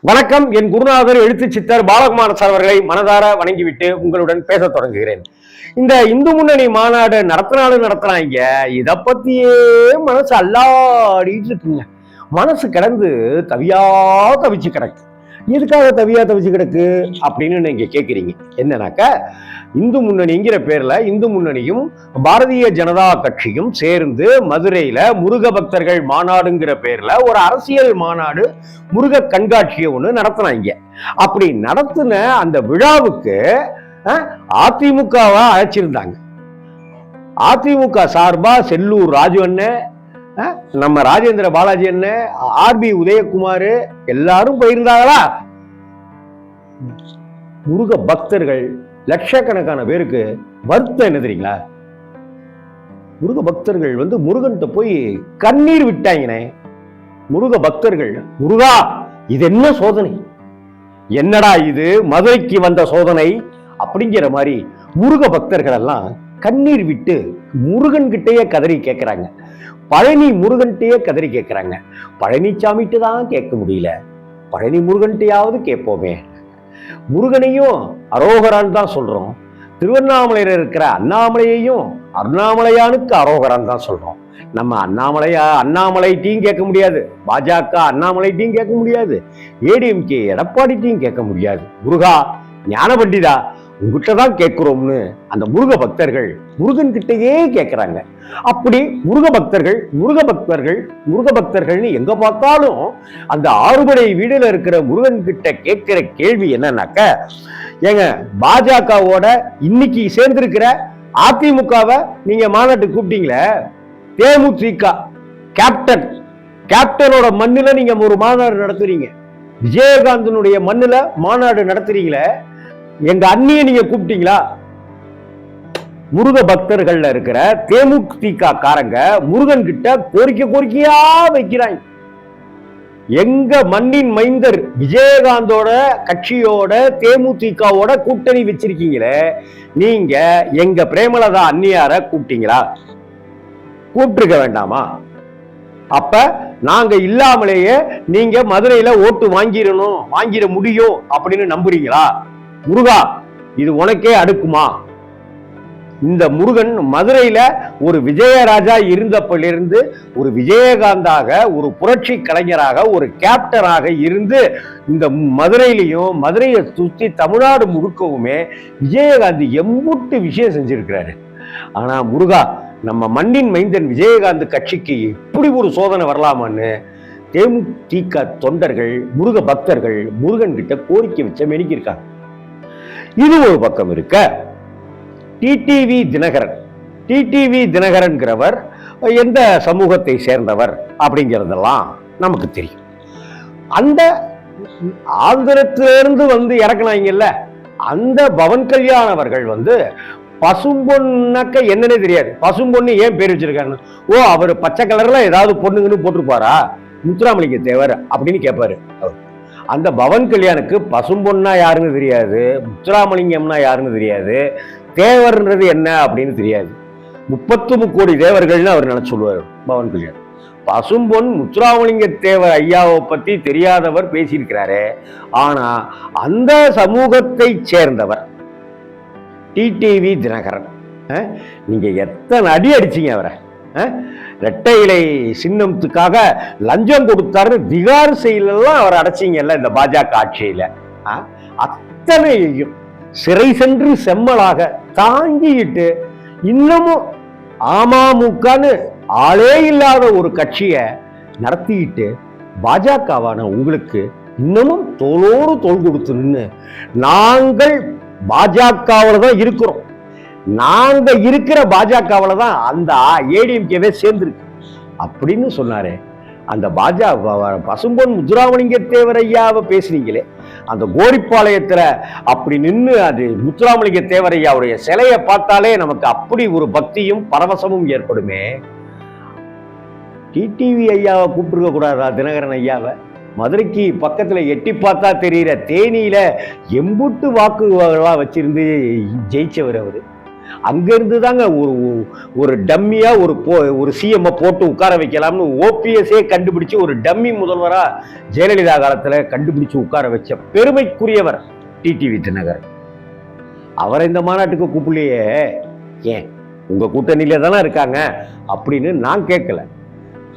வணக்கம். என் குருநாதர் எழுத்து சித்தர் பாலகுமார சார் அவர்களை மனதார வணங்கிவிட்டு உங்களுடன் பேச தொடங்குகிறேன். இந்த இந்து முன்னணி மாநாடு நடத்தினாங்க, இதை பத்தியே மனசு அல்லாடிட்டு இருக்குங்க. மனசு கிடந்து தவிச்சு கிடக்கு. எதுக்காக தவிச்சு கிடக்கு அப்படின்னு நீங்க கேட்குறீங்க. என்னன்னாக்கா, இந்து முன்னணிங்கிற பேர்ல இந்து முன்னணியும் பாரதிய ஜனதா கட்சியும் சேர்ந்து மதுரையில முருக பக்தர்கள் மாநாடுங்கிற பேர்ல ஒரு அரசியல் மாநாடு, முருக கண்காட்சியை ஒண்ணு நடத்தினாங்க. அப்படி நடத்தின அந்த விழாவுக்கு அதிமுகவா அழைச்சிருந்தாங்க. அதிமுக சார்பா செல்லூர் ராஜு அண்ணன், நம்ம ராஜேந்திர பாலாஜி அண்ணன், ஆர்பி உதயகுமார் எல்லாரும் போயிருந்தாங்களா? முருக பக்தர்கள் லட்சக்கணக்கான பேருக்கு வருத்தம் என்ன தெரியுங்களா? முருக பக்தர்கள் முருகன்கிட்ட போய் கண்ணீர் விட்டாங்கனே. முருக பக்தர்கள், முருகா இது என்ன சோதனை, என்னடா இது மதுரைக்கு வந்த சோதனை அப்படிங்கிற மாதிரி முருக பக்தர்கள் எல்லாம் கண்ணீர் விட்டு முருகன் கிட்டேயே கதறி கேட்கிறாங்க. பழனி முருகன்கிட்டயே கதறி கேட்கிறாங்க. பழனிசாமிட்டு தான் கேட்க முடியல, பழனி முருகன்கிட்டையாவது கேட்போமே. முருகனையும் அரோகரான் தான் சொல்றோம், திருவண்ணாமலையில இருக்கிற அண்ணாமலையையும் அண்ணாமலையானுக்கு அரோகரான் தான் சொல்றோம். நம்ம அண்ணாமலைட்டையும் கேட்க முடியாது, பாஜக அண்ணாமலைட்டையும் கேட்க முடியாது, ஏடிஎம்கே எடப்பாடிட்டையும் கேட்க முடியாது. முருகா ஞான பண்டிதா உங்ககிட்ட தான் கேட்கிறோம்னு அந்த முருக பக்தர்கள் முருகன் கிட்டயே கேட்கிறாங்க. அப்படி முருக பக்தர்கள்னு எங்க பார்த்தாலும் அந்த ஆறுபடை வீடுல இருக்கிற முருகன் கிட்ட கேட்கிற கேள்வி என்னன்னாக்க, ஏங்க பாஜகவோட இன்னைக்கு சேர்ந்திருக்கிற அதிமுகவை நீங்க மாநாட்டுக்கு கூப்பிட்டீங்களே, தேமுதிக கேப்டனோட மண்ணுல நீங்க ஒரு மாநாடு நடத்துறீங்க, விஜயகாந்தனுடைய மண்ணுல மாநாடு நடத்துறீங்களே, எங்க அண்ணிய நீங்க கூப்பிட்டீங்களா? முருக பக்தர்கள்ல இருக்கிற தேமுதிக காரங்க முருகன் கிட்ட கோரிக்கையா வைக்கிறாங்க. எங்க மண்ணின் மைந்தர் விஜயகாந்தோட கட்சியோட தேமுதிகவோட கூட்டணி வச்சிருக்கீங்களே, நீங்க எங்க பிரேமலதா அண்ணியார கூப்பிட்டீங்களா? கூப்பிட்டுருக்க வேண்டாமா? அப்ப நாங்க இல்லாமலேயே நீங்க மதுரையில ஓட்டு வாங்கிட முடியும் அப்படின்னு நம்புறீங்களா? முருகா இது உனக்கே அடுக்குமா? இந்த முருகன் மதுரையில ஒரு விஜயராஜா இருந்தப்பிலிருந்து ஒரு விஜயகாந்தாக, ஒரு புரட்சி கலைஞராக, ஒரு கேப்டனாக இருந்து இந்த மதுரையை சுற்றி தமிழ்நாடு முழுக்கவுமே விஜயகாந்த் எம்புட்டு விஷயம் செஞ்சிருக்கிறாரு. ஆனா முருகா, நம்ம மண்ணின் மைந்தன் விஜயகாந்த் கட்சிக்கு இப்படி ஒரு சோதனை வரலாமான்னு தேமுதிக தொண்டர்கள், முருக பக்தர்கள் முருகன் கிட்ட கோரிக்கை வச்ச மெனிக்கிருக்காங்க. இது ஒரு பக்கம் இருக்க, டிடிவி தினகரன்கிறவர் எந்த சமூகத்தை சேர்ந்தவர் அப்படிங்கிறதெல்லாம் நமக்கு தெரியும். அந்த ஆந்திரத்திலிருந்து இறக்குனாங்கல்ல, அந்த பவன் கல்யாண் அவர்கள் பசும்பொன்னாக்க என்னன்னே தெரியாது. பசும்பொன்னு ஏன் பேர் வச்சிருக்காங்க? ஓ, அவர் பச்சை கலர்ல ஏதாவது பொண்ணுங்கன்னு போட்டிருப்பாரா, முத்துராமலிங்க தேவர் அப்படின்னு கேட்பாரு. அந்த பவன் கல்யாணுக்கு பசும்பொன்னா யாருன்னு தெரியாது, முத்துராமலிங்கம்னா யாருன்னு தெரியாது, தேவர்ன்றது என்ன அப்படின்னு தெரியாது. 33 கோடி தேவர்கள்னு அவர் நினைச்சு சொல்லுவார் பவன் கல்யாண். பசும்பொன் முத்துராமலிங்க தேவர் ஐயாவை பத்தி தெரியாதவர் பேசியிருக்கிறாரு. ஆனா அந்த சமூகத்தை சேர்ந்தவர் டிடிவி தினகரன். நீங்க எத்தனை அடி அடிச்சீங்க அவரை? இரட்டை இலை சின்னத்துக்காக லஞ்சம் கொடுத்தாரு திகார் செயலெல்லாம் அவர் அடைச்சிங்கல்ல இந்த பாஜக ஆட்சியில. அத்தனையையும் சிறை சென்று செம்மலாக தாங்கிட்டு இன்னமும் அமமுகன்னு ஆளே இல்லாத ஒரு கட்சியை நடத்திக்கிட்டு பாஜகவான உங்களுக்கு இன்னமும் தோளோடு தோள் கொடுத்து நின்று, நாங்கள் பாஜகவில் தான் இருக்கிறோம், நாங்க இருக்கிற பாஜகவில் தான் அந்த ஏடிஎம்கேவே சேர்ந்திருக்கு அப்படின்னு சொன்னாரு. அந்த பசும்பொன் முத்துராமலிங்க தேவர் ஐயாவை பேசுனீங்களே, அந்த கோரிப்பாளையத்துல அப்படி நின்று அது முத்துராமலிங்க தேவர் ஐயாவுடைய சிலையை பார்த்தாலே நமக்கு அப்படி ஒரு பக்தியும் பரவசமும் ஏற்படுமே. டிடிவி ஐயாவை கூப்பிட்டுருக்க கூடாதா தினகரன் ஐயாவை? மதுரைக்கு பக்கத்துல எட்டி பார்த்தா தெரிகிற தேனியில எம்புட்டு வாக்குகளா வச்சிருந்து ஜெயிச்சவர் அவரு. அங்கிருந்து தாங்க ஒரு டம்மியா ஒரு சிஎம் போட்டு உட்கார வைக்கலாம்னு ஓபிஎஸ்ஏ கண்டுபிடிச்சு ஒரு டம்மி முதல்வரா ஜெயலலிதா காலத்துல கண்டுபிடிச்சு உட்கார வச்ச பெருமைக்குரியவர் டிடிவி தினகரன். அவரை இந்த மாநாட்டுக்கு கூப்பிடலையே, ஏன் உங்க கூட்டணியில தானே இருக்காங்க அப்படின்னு நான் கேட்கல.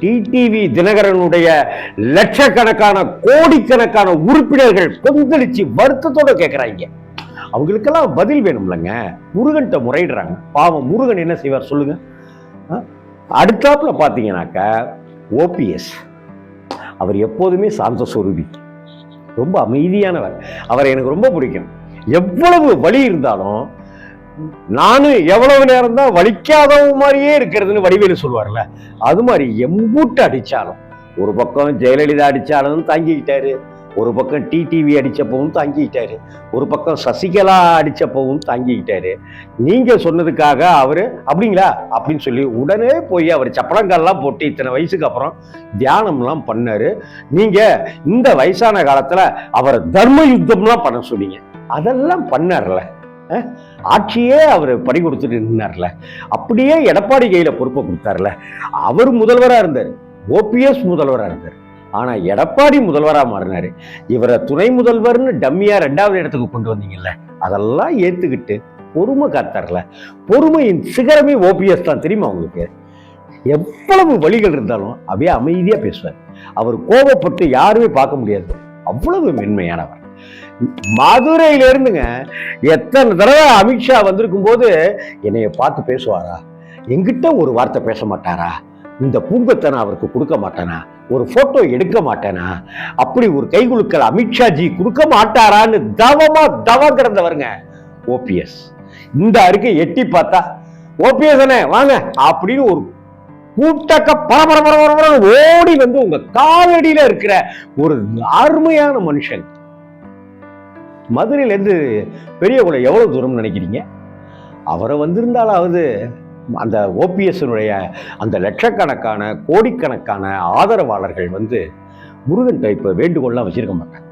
டிடிவி தினகரனுடைய லட்சக்கணக்கான கோடிக்கணக்கான உறுப்பினர்கள் கொந்தளிச்சு வருத்தத்தோட கேட்கிறாங்க. அவங்களுக்கெல்லாம் பதில் வேணும்லங்க. முருகன்கிட்ட முறையிடுறாங்க. பாவம் முருகன் என்ன செய்வார் சொல்லுங்க. அடுத்தாப்புல பாத்தீங்கன்னாக்க ஓபிஎஸ் அவர் எப்போதுமே சாந்த சொரூபி, ரொம்ப அமைதியானவர். அவரை எனக்கு ரொம்ப பிடிக்கும். எவ்வளவு வலி இருந்தாலும் நானும் எவ்வளவு நேரம் தான் வலிக்காதவ மாதிரியே இருக்கிறதுன்னு வடிவேலு சொல்லுவார்ல, அது மாதிரி எம்பூட்டு அடிச்சாலும், ஒரு பக்கம் ஜெயலலிதா அடிச்சாலும் தாங்கிக்கிட்டாரு, ஒரு பக்கம் டிடிவி அடிச்சப்பவும் தாங்கிக்கிட்டாரு, ஒரு பக்கம் சசிகலா அடிச்சப்பவும் தாங்கிக்கிட்டாரு. நீங்க சொன்னதுக்காக அவரு அப்படிங்களா அப்படின்னு சொல்லி உடனே போய் அவர் சப்பளங்கால்லாம் போட்டு இத்தனை வயசுக்கு அப்புறம் தியானம்லாம் பண்ணாரு. நீங்க இந்த வயசான காலத்துல அவரை தர்ம யுத்தம்லாம் பண்ண சொன்னீங்க, அதெல்லாம் பண்ணார்ல. ஆட்சியே அவர் பறி கொடுத்துட்டு இருந்தார்ல. அப்படியே எடப்பாடி கையில பொறுப்பை கொடுத்தார்ல. அவர் முதல்வரா இருந்தார், ஓபிஎஸ் முதல்வரா இருந்தார். ஆனா எடப்பாடி முதல்வரா மாறினாரு. இவரை துணை முதல்வர்னு டம்மியா 2வது இடத்துக்கு கொண்டு வந்தீங்கல்ல, அதெல்லாம் ஏத்துக்கிட்டு பொறுமை காத்தார்ல. பொறுமையின் சிகரமே ஓபிஎஸ் தான் தெரியுமா உங்களுக்கு. எவ்வளவு வழிகள் இருந்தாலும் அப்படியே அமைதியா பேசுவார். அவர் கோபப்பட்டு யாருமே பார்க்க முடியாது, அவ்வளவு மென்மையானவர். மதுரையில இருந்துங்க எத்தனை தடவை அமித்ஷா வந்திருக்கும் போது என்னைய பார்த்து பேசுவாரா, எங்கிட்ட ஒரு வார்த்தை பேச மாட்டாரா, இந்த பூங்கத்தை நான் அவருக்கு கொடுக்க மாட்டேனா, ஒரு போட்டோ எடுக்க மாட்டேனா, அப்படி ஒரு கைகுலுக்கல் அமித்ஷாஜி கொடுக்க மாட்டாரான்னு தவ கிடந்தவருங்க ஓபிஎஸ். இந்த அறிக்கை எட்டி பார்த்தா ஓபிஎஸ் வாங்க அப்படின்னு ஒரு கூட்டக்க பரபரபர ஓடி வந்து உங்க காலடியில இருக்கிற ஒரு அருமையான மனுஷன். மதுரையில இருந்து பெரியகுளம் எவ்வளவு தூரம் நினைக்கிறீங்க? அவரை வந்திருந்தாலாவது அந்த ஓபிஎஸ் அந்த லட்சக்கணக்கான கோடிக்கணக்கான ஆதரவாளர்கள் வந்து முருகன் இப்ப வேண்டுகோள்லாம் வச்சிருக்க மாட்டாங்க.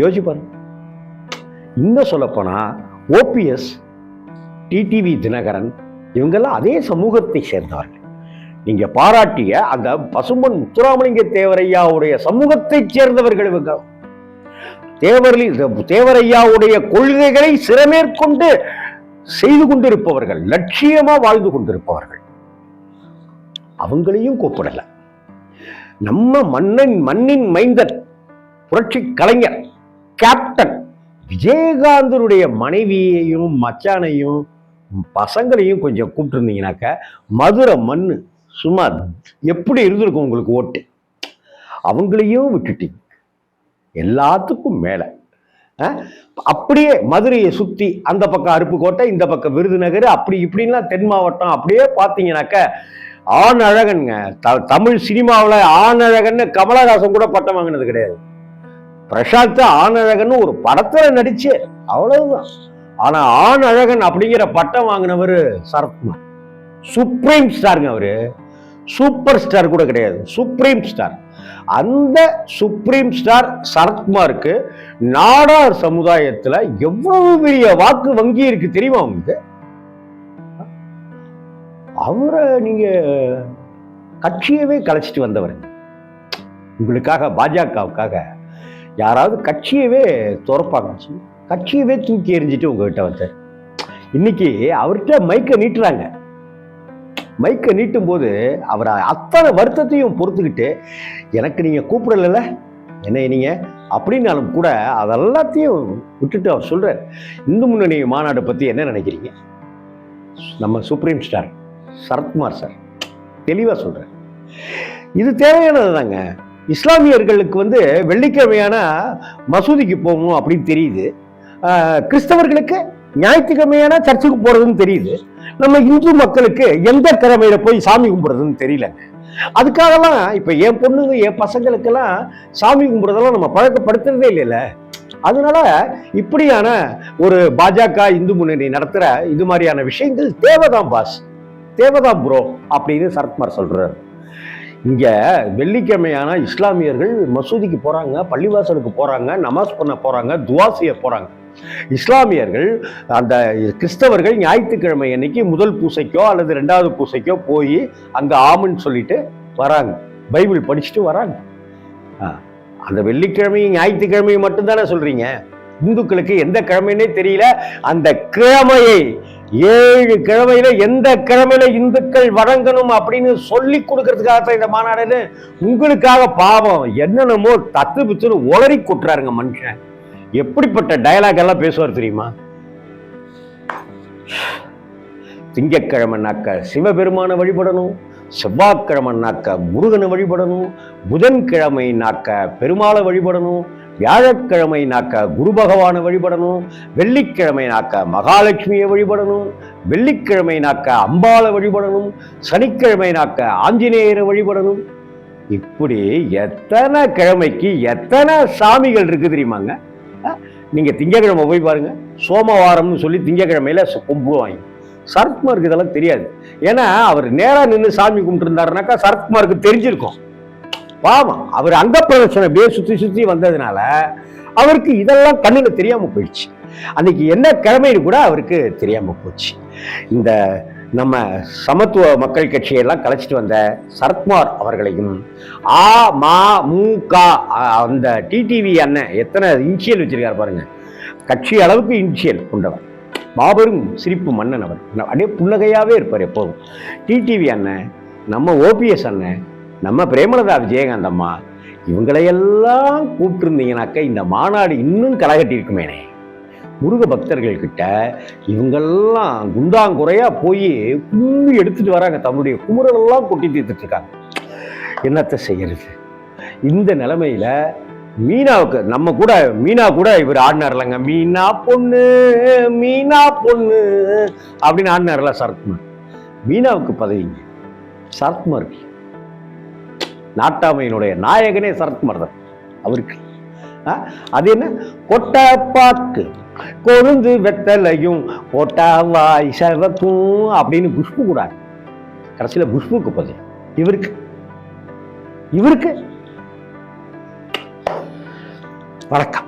யோசிச்சு பாருங்க. இன்னும் சொல்லப்போனா ஓபிஎஸ், டிடிவி தினகரன் இவங்கெல்லாம் அதே சமூகத்தை சேர்ந்தவர்கள். நீங்க பாராட்டிய அந்த பசும்பொன் முத்துராமலிங்க தேவரையாவுடைய சமூகத்தை சேர்ந்தவர்கள் இவங்க. தேவரையாவுடைய கொள்கைகளை சிறமேற்கொண்டு செய்து கொண்டிருப்பவர்கள், லட்சியமா வாழ்ந்து கொண்டிருப்பவர்கள். அவங்களையும் கூப்பிடல. நம்ம மண்ணின் மைந்தன் புரட்சி கலைஞர் கேப்டன் விஜயகாந்தனுடைய மனைவியையும் மச்சானையும் பசங்களையும் கொஞ்சம் கூப்பிட்டு இருந்தீங்கன்னாக்க மதுரை மண்ணு சும்மா எப்படி இருந்திருக்கும் உங்களுக்கு ஓட்டு. அவங்களையும் விட்டுட்டீங்க. எல்லாத்துக்கும் மேல அப்படியே மதுரையை சுத்தி அந்த பக்கம் அருப்புக்கோட்டை, இந்த பக்கம் விருதுநகர், அப்படி இப்படின்லாம் தென் மாவட்டம் அப்படியே பார்த்தீங்கன்னாக்க ஆண் அழகன்ங்க. தமிழ் சினிமாவில் ஆண் அழகன்னு கமலஹாசன் கூட பட்டம் வாங்கினது கிடையாது. பிரசாந்த் ஆண் அழகன்னு ஒரு படத்துல நடிச்சு அவ்வளவுதான். ஆனா ஆண் அழகன் அப்படிங்கிற பட்டம் வாங்கினவர் சரத்குமார். சுப்ரீம் ஸ்டாருங்க அவரு. சூப்பர் ஸ்டார் கூட கிடையாது, சுப்ரீம் ஸ்டார். அந்த சுப்ரீம் ஸ்டார் சரத்குமாருக்கு நாடார் சமுதாயத்துல எவ்வளவு பெரிய வாக்கு வங்கி இருக்கு தெரியுமா உங்களுக்கு? அவரை நீங்க கட்சியவே கலைச்சிட்டு வந்தவர். உங்களுக்காக பாஜகவுக்காக யாராவது கட்சியவே துறப்பாங்க, கட்சியவே தூக்கி எறிஞ்சிட்டு உங்ககிட்ட வந்தார். இன்னைக்கு அவர்கிட்ட மைக்க நீட்டுறாங்க. மைக்க நீட்டும் போது அவர் அத்தனை வருத்தத்தையும் பொறுத்துக்கிட்டு எனக்கு நீங்க கூப்பிடல என்ன நீங்க அப்படின்னாலும் கூட அதெல்லாத்தையும் விட்டுட்டு அவர் சொல்றார். இந்து முன்னணி மாநாடு பத்தி என்ன நினைக்கிறீங்க? நம்ம சுப்ரீம் ஸ்டார் சரத்குமார் சார் தெளிவா சொல்றார். இது தேவையானது தாங்க. இஸ்லாமியர்களுக்கு வந்து வெள்ளிக்கிழமையான மசூதிக்கு போகணும் அப்படின்னு தெரியுது. கிறிஸ்தவர்களுக்கு ஞாயிற்றுக்கிழமையான சர்ச்சுக்கு போறதுன்னு தெரியுது. நம்ம இந்து மக்களுக்கு எந்த கிழமையில போய் சாமி கும்பிடுறதுன்னு தெரியல. அதுக்காகலாம் இப்ப என் பொண்ணுங்க என் பசங்களுக்கெல்லாம் சாமி கும்பிடுறதெல்லாம் நம்ம பழக்கப்படுத்துறதே இல்லைல்ல. அதனால இப்படியான ஒரு பாஜக இந்து முன்னணி நடத்துற இது மாதிரியான விஷயங்கள் தேவைதான் பாஸ், தேவைதான் ப்ரோ அப்படின்னு சரத்குமார் சொல்றாரு. இங்க வெள்ளிக்கிழமையான இஸ்லாமியர்கள் மசூதிக்கு போறாங்க, பள்ளிவாசலுக்கு போறாங்க, நமாஸ் பண்ண போறாங்க, துவா செய்ய போறாங்க. இஸ்லாமியர்கள் அந்த கிறிஸ்தவர்கள் ஞாயிற்றுக்கிழமை அன்னைக்கு முதல் பூசைக்கோ அல்லது 2வது பூசைக்கோ போய் அங்க ஆமன்னு சொல்லிட்டு வராங்க, பைபிள் படிச்சுட்டு வராங்க. அந்த வெள்ளிக்கிழமையும் ஞாயிற்றுக்கிழமையும் மட்டும்தானே சொல்றீங்க. இந்துக்களுக்கு எந்த கிழமைன்னே தெரியல. அந்த கிழமையை 7 கிழமையில எந்த கிழமையில இந்துக்கள் வணங்கணும் அப்படின்னு சொல்லி கொடுக்கறதுக்காக இந்த மாநாடுன்னு உங்களுக்காக பாவம் என்னென்னமோ தத்து பிச்சுன்னு உளறி கொட்டுறாருங்க மனுஷன். எப்படிப்பட்ட டயலாக் எல்லாம் பேசுவார் தெரியுமா? திங்கக்கிழமைனாக்க சிவபெருமானை வழிபடணும், செவ்வாய்க்கிழமைனாக்க முருகனை வழிபடணும், புதன்கிழமைனாக்க பெருமாளை வழிபடணும், வியாழக்கிழமைனாக்க குரு பகவானை வழிபடணும், வெள்ளிக்கிழமைனாக்க மகாலட்சுமியை வழிபடணும், வெள்ளிக்கிழமைனாக்க அம்பாளை வழிபடணும், சனிக்கிழமைனாக்க ஆஞ்சநேயரை வழிபடணும். இப்படி எத்தனை கிழமைக்கு எத்தனை சாமிகள் இருக்கு தெரியுமாங்க? நீங்க திங்கக்கிழமை போய் பாருங்க, சோமவாரம்னு சொல்லி திங்கக்கிழமையில கும்பிடுவாங்க. சரத்குமாருக்கு இதெல்லாம் தெரியாது. ஏன்னா அவர் நேரா நின்று சாமி கும்பிட்டு இருந்தாருனாக்கா சரத்குமாருக்கு தெரிஞ்சிருக்கும். பாவம், அவர் அங்க பிரதட்சணை அப்படியே சுத்தி சுத்தி வந்ததுனால அவருக்கு இதெல்லாம் கண்ணுல தெரியாம போயிடுச்சு. அன்னைக்கு என்ன கிழமைன்னு கூட அவருக்கு தெரியாம போச்சு. இந்த நம்ம சமத்துவ மக்கள் கட்சியெல்லாம் கலைச்சிட்டு வந்த சரத்குமார் அவர்களையும் அமமுக அந்த டிடிவி அண்ணன் எத்தனை இன்சியல் வச்சிருக்காரு பாருங்க, கட்சி அளவுக்கு இன்சியல் கொண்டவர், மாபெரும் சிரிப்பு மன்னன் அவர், அப்படியே புன்னகையாவே இருப்பார் எப்போதும். டிடிவி அண்ணன், நம்ம ஓபிஎஸ் அண்ணன், நம்ம பிரேமலதா விஜயகாந்த் அம்மா, இவங்களையெல்லாம் கூப்பிட்டுருந்தீங்கன்னாக்க இந்த மாநாடு இன்னும் களைகட்டி இருக்குமேனே. முருக பக்தர்கள் கிட்ட இவங்கெல்லாம் குண்டாங்குறையா போய் கும்பி எடுத்துட்டு வராங்க, தன்னுடைய குமுறலெல்லாம் கொட்டி தீர்த்துட்டு இருக்காங்க. என்னத்தை செய்யறது? இந்த நிலைமையில மீனாவுக்கு நம்ம கூட மீனா கூட இவர் ஆடினார்லங்க, மீனா பொண்ணு மீனா பொண்ணு அப்படின்னு ஆடினார்ல சரத்குமார். மீனாவுக்கு பதவிங்க, சரத்குமாருக்கு நாட்டாமையினுடைய நாயகனே சரத்குமார் தான் அவருக்கு. அது என்ன கொட்டப்பாக்கு கொழுந்து வெத்தலையும் போட்டாவாய் சவக்கும் அப்படின்னு குஷ்பு கூட கடைசியில குஷ்புக்கு பதவி இவருக்கு. இவருக்கு வணக்கம்.